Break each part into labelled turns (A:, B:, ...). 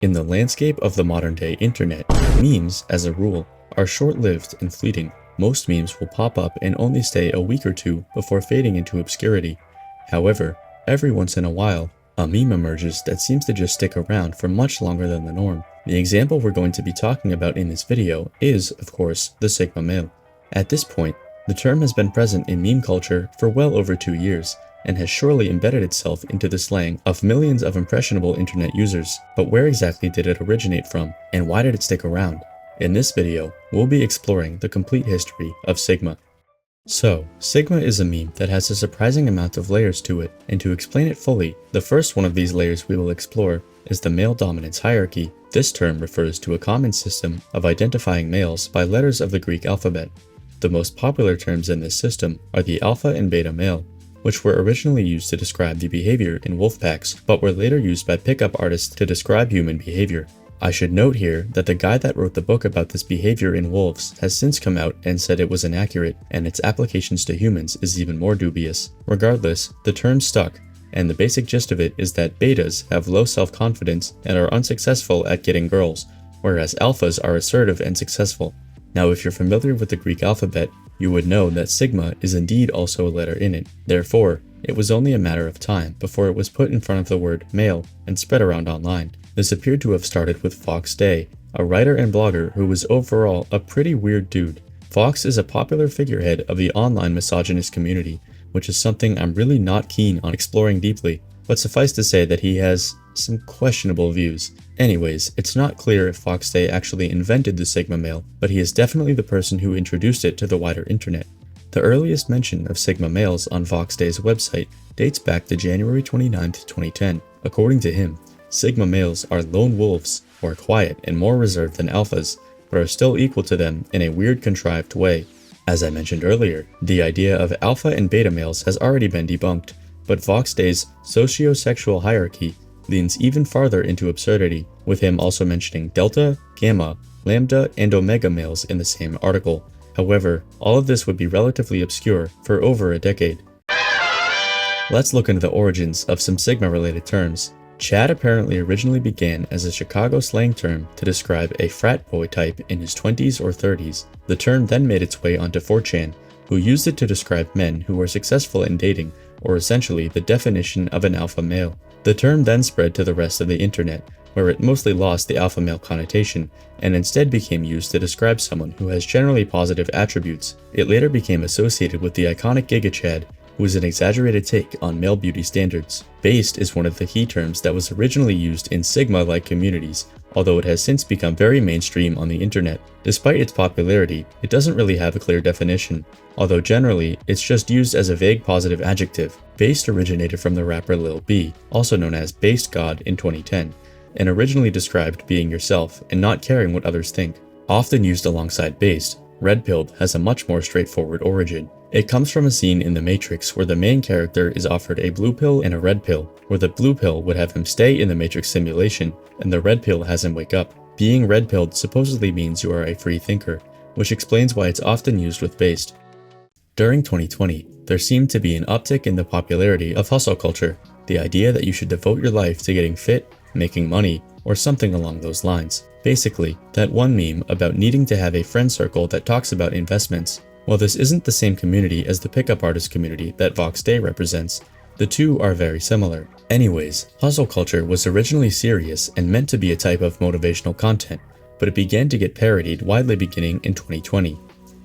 A: In the landscape of the modern-day internet, memes, as a rule, are short-lived and fleeting. Most memes will pop up and only stay a week or two before fading into obscurity. However, every once in a while, a meme emerges that seems to just stick around for much longer than the norm. The example we're going to be talking about in this video is, of course, the Sigma male. At this point, the term has been present in meme culture for well over 2 years, and has surely embedded itself into the slang of millions of impressionable internet users. But where exactly did it originate from, and why did it stick around? In this video, we'll be exploring the complete history of Sigma. So, Sigma is a meme that has a surprising amount of layers to it, and to explain it fully, the first one of these layers we will explore is the male dominance hierarchy. This term refers to a common system of identifying males by letters of the Greek alphabet. The most popular terms in this system are the alpha and beta male, which were originally used to describe the behavior in wolf packs, but were later used by pickup artists to describe human behavior. I should note here that the guy that wrote the book about this behavior in wolves has since come out and said it was inaccurate, and its applications to humans is even more dubious. Regardless, the term stuck, and the basic gist of it is that betas have low self-confidence and are unsuccessful at getting girls, whereas alphas are assertive and successful. Now, if you're familiar with the Greek alphabet, you would know that Sigma is indeed also a letter in it. Therefore, it was only a matter of time before it was put in front of the word male and spread around online. This appeared to have started with Fox Day, a writer and blogger who was overall a pretty weird dude. Fox is a popular figurehead of the online misogynist community, which is something I'm really not keen on exploring deeply, but suffice to say that he has some questionable views. Anyways, it's not clear if Fox Day actually invented the Sigma male, but he is definitely the person who introduced it to the wider internet. The earliest mention of Sigma males on Fox Day's website dates back to January 29, 2010. According to him, Sigma males are lone wolves, more quiet and more reserved than alphas, but are still equal to them in a weird contrived way. As I mentioned earlier, the idea of alpha and beta males has already been debunked, but Fox Day's socio-sexual hierarchy leans even farther into absurdity, with him also mentioning delta, gamma, lambda, and omega males in the same article. However, all of this would be relatively obscure for over a decade. Let's look into the origins of some Sigma-related terms. Chad apparently originally began as a Chicago slang term to describe a frat boy type in his 20s or 30s. The term then made its way onto 4chan, who used it to describe men who were successful in dating, or essentially the definition of an alpha male. The term then spread to the rest of the internet, where it mostly lost the alpha male connotation, and instead became used to describe someone who has generally positive attributes. It later became associated with the iconic Giga Chad, who is an exaggerated take on male beauty standards. Based is one of the key terms that was originally used in Sigma-like communities, although it has since become very mainstream on the internet. Despite its popularity, it doesn't really have a clear definition, although generally, it's just used as a vague positive adjective. Based originated from the rapper Lil B, also known as Based God in 2010, and originally described being yourself and not caring what others think. Often used alongside based, red-pilled has a much more straightforward origin. It comes from a scene in The Matrix where the main character is offered a blue pill and a red pill, where the blue pill would have him stay in the Matrix simulation, and the red pill has him wake up. Being red-pilled supposedly means you are a free thinker, which explains why it's often used with based. During 2020, there seemed to be an uptick in the popularity of hustle culture, the idea that you should devote your life to getting fit, making money, or something along those lines. Basically, that one meme about needing to have a friend circle that talks about investments. While this isn't the same community as the pickup artist community that Fox Day represents, the two are very similar. Anyways, hustle culture was originally serious and meant to be a type of motivational content, but it began to get parodied widely beginning in 2020.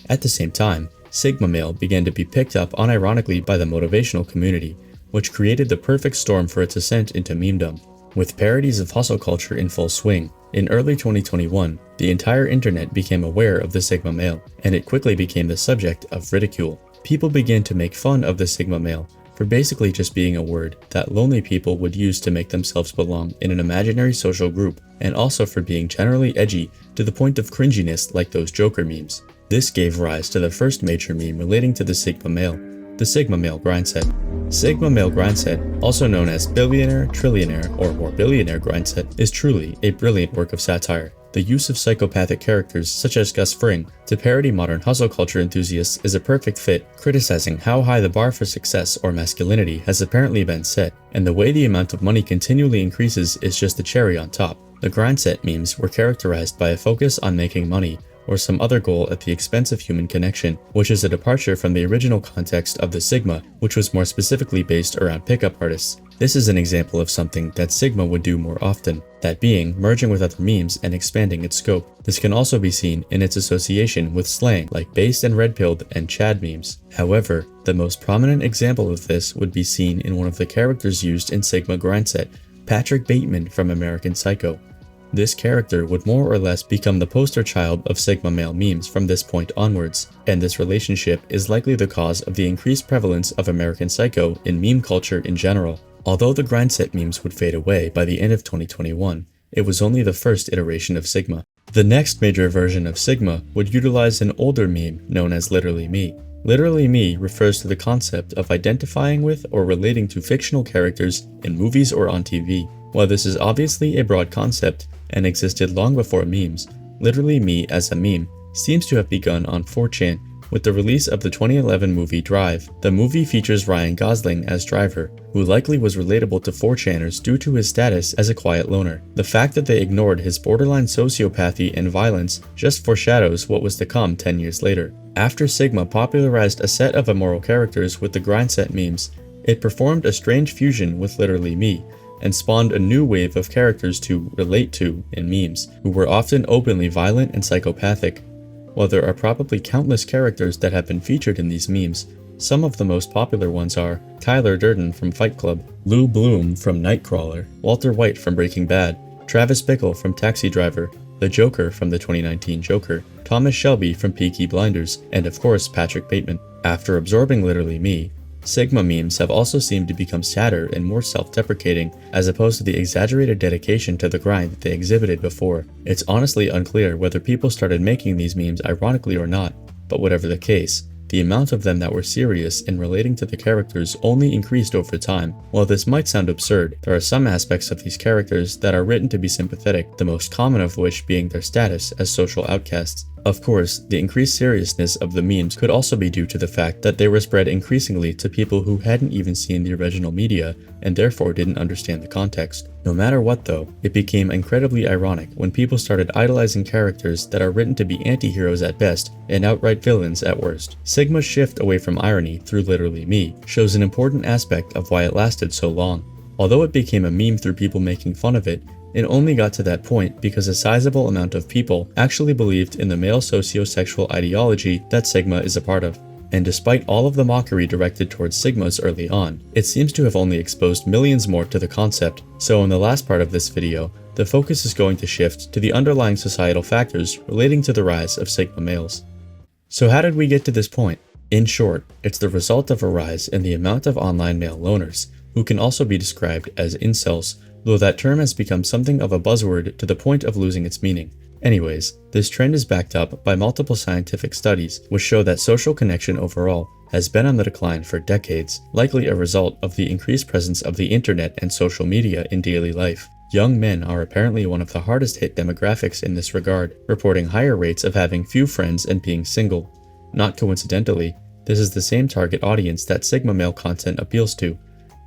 A: At the same time, Sigma male began to be picked up unironically by the motivational community, which created the perfect storm for its ascent into memedom. With parodies of hustle culture in full swing, in early 2021, the entire internet became aware of the Sigma male, and it quickly became the subject of ridicule. People began to make fun of the Sigma male for basically just being a word that lonely people would use to make themselves belong in an imaginary social group, and also for being generally edgy to the point of cringiness like those Joker memes. This gave rise to the first major meme relating to the Sigma male, the Sigma male grindset. Sigma male grindset, also known as billionaire, trillionaire, or more billionaire grindset, is truly a brilliant work of satire. The use of psychopathic characters such as Gus Fring to parody modern hustle culture enthusiasts is a perfect fit, criticizing how high the bar for success or masculinity has apparently been set, and the way the amount of money continually increases is just the cherry on top. The Grindset memes were characterized by a focus on making money or some other goal at the expense of human connection, which is a departure from the original context of the Sigma, which was more specifically based around pickup artists. This is an example of something that Sigma would do more often, that being merging with other memes and expanding its scope. This can also be seen in its association with slang like based and red-pilled and Chad memes. However, the most prominent example of this would be seen in one of the characters used in Sigma Grindset, Patrick Bateman from American Psycho. This character would more or less become the poster child of Sigma male memes from this point onwards, and this relationship is likely the cause of the increased prevalence of American Psycho in meme culture in general. Although the Grindset memes would fade away by the end of 2021, it was only the first iteration of Sigma. The next major version of Sigma would utilize an older meme known as Literally Me. Literally Me refers to the concept of identifying with or relating to fictional characters in movies or on TV. While this is obviously a broad concept and existed long before memes, Literally Me as a meme seems to have begun on 4chan with the release of the 2011 movie Drive. The movie features Ryan Gosling as Driver, who likely was relatable to 4chaners due to his status as a quiet loner. The fact that they ignored his borderline sociopathy and violence just foreshadows what was to come 10 years later. After Sigma popularized a set of immoral characters with the Grindset memes, it performed a strange fusion with Literally Me, and spawned a new wave of characters to relate to in memes, who were often openly violent and psychopathic. While there are probably countless characters that have been featured in these memes, some of the most popular ones are Tyler Durden from Fight Club, Lou Bloom from Nightcrawler, Walter White from Breaking Bad, Travis Bickle from Taxi Driver, the Joker from the 2019 Joker, Thomas Shelby from Peaky Blinders, and of course Patrick Bateman. After absorbing Literally Me, Sigma memes have also seemed to become sadder and more self-deprecating, as opposed to the exaggerated dedication to the grind that they exhibited before. It's honestly unclear whether people started making these memes ironically or not, but whatever the case, the amount of them that were serious in relating to the characters only increased over time. While this might sound absurd, there are some aspects of these characters that are written to be sympathetic, the most common of which being their status as social outcasts. Of course, the increased seriousness of the memes could also be due to the fact that they were spread increasingly to people who hadn't even seen the original media and therefore didn't understand the context. No matter what though, it became incredibly ironic when people started idolizing characters that are written to be anti-heroes at best and outright villains at worst. Sigma's shift away from irony through Literally Me shows an important aspect of why it lasted so long. Although it became a meme through people making fun of it, it only got to that point because a sizable amount of people actually believed in the male socio-sexual ideology that Sigma is a part of. And despite all of the mockery directed towards Sigmas early on, it seems to have only exposed millions more to the concept. So in the last part of this video, the focus is going to shift to the underlying societal factors relating to the rise of Sigma males. So how did we get to this point? In short, it's the result of a rise in the amount of online male loners, who can also be described as incels, though that term has become something of a buzzword to the point of losing its meaning. Anyways, this trend is backed up by multiple scientific studies which show that social connection overall has been on the decline for decades, likely a result of the increased presence of the internet and social media in daily life. Young men are apparently one of the hardest hit demographics in this regard, reporting higher rates of having few friends and being single. Not coincidentally, this is the same target audience that Sigma male content appeals to.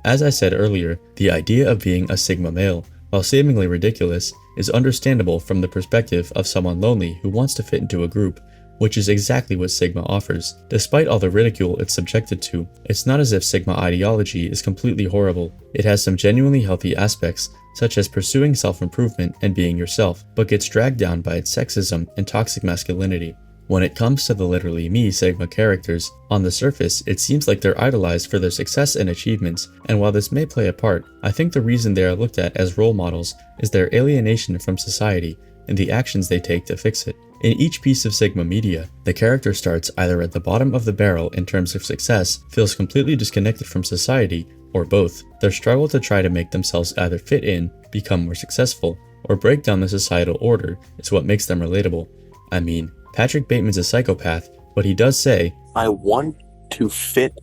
A: As I said earlier, the idea of being a Sigma male, while seemingly ridiculous, is understandable from the perspective of someone lonely who wants to fit into a group, which is exactly what Sigma offers. Despite all the ridicule it's subjected to, it's not as if Sigma ideology is completely horrible. It has some genuinely healthy aspects, such as pursuing self-improvement and being yourself, but gets dragged down by its sexism and toxic masculinity. When it comes to the Literally Me Sigma characters, on the surface, it seems like they're idolized for their success and achievements, and while this may play a part, I think the reason they are looked at as role models is their alienation from society and the actions they take to fix it. In each piece of Sigma media, the character starts either at the bottom of the barrel in terms of success, feels completely disconnected from society, or both. Their struggle to try to make themselves either fit in, become more successful, or break down the societal order is what makes them relatable. I mean, Patrick Bateman's a psychopath, but he does say, "I want to fit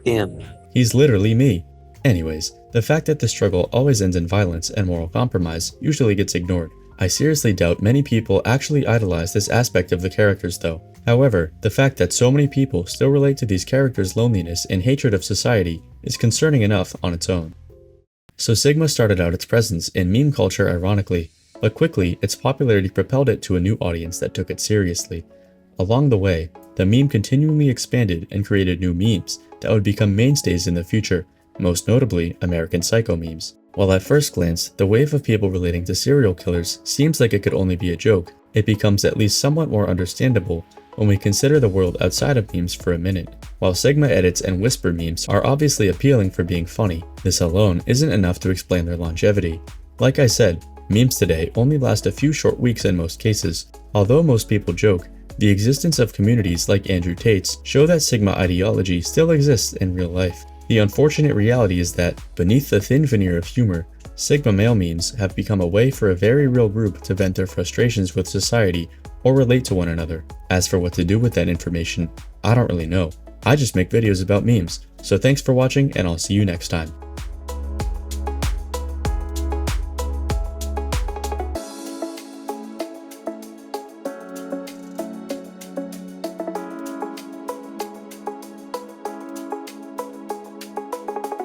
A: in." He's literally me. Anyways, the fact that the struggle always ends in violence and moral compromise usually gets ignored. I seriously doubt many people actually idolize this aspect of the characters though. However, the fact that so many people still relate to these characters' loneliness and hatred of society is concerning enough on its own. So Sigma started out its presence in meme culture ironically. but quickly its popularity propelled it to a new audience that took it seriously. Along the way, the meme continually expanded and created new memes that would become mainstays in the future, most notably American Psycho memes. While at first glance, the wave of people relating to serial killers seems like it could only be a joke, it becomes at least somewhat more understandable when we consider the world outside of memes for a minute. While Sigma edits and whisper memes are obviously appealing for being funny, this alone isn't enough to explain their longevity. Like I said, memes today only last a few short weeks in most cases. Although most people joke, the existence of communities like Andrew Tate's show that Sigma ideology still exists in real life. The unfortunate reality is that, beneath the thin veneer of humor, Sigma male memes have become a way for a very real group to vent their frustrations with society or relate to one another. As for what to do with that information, I don't really know. I just make videos about memes, so thanks for watching and I'll see you next time.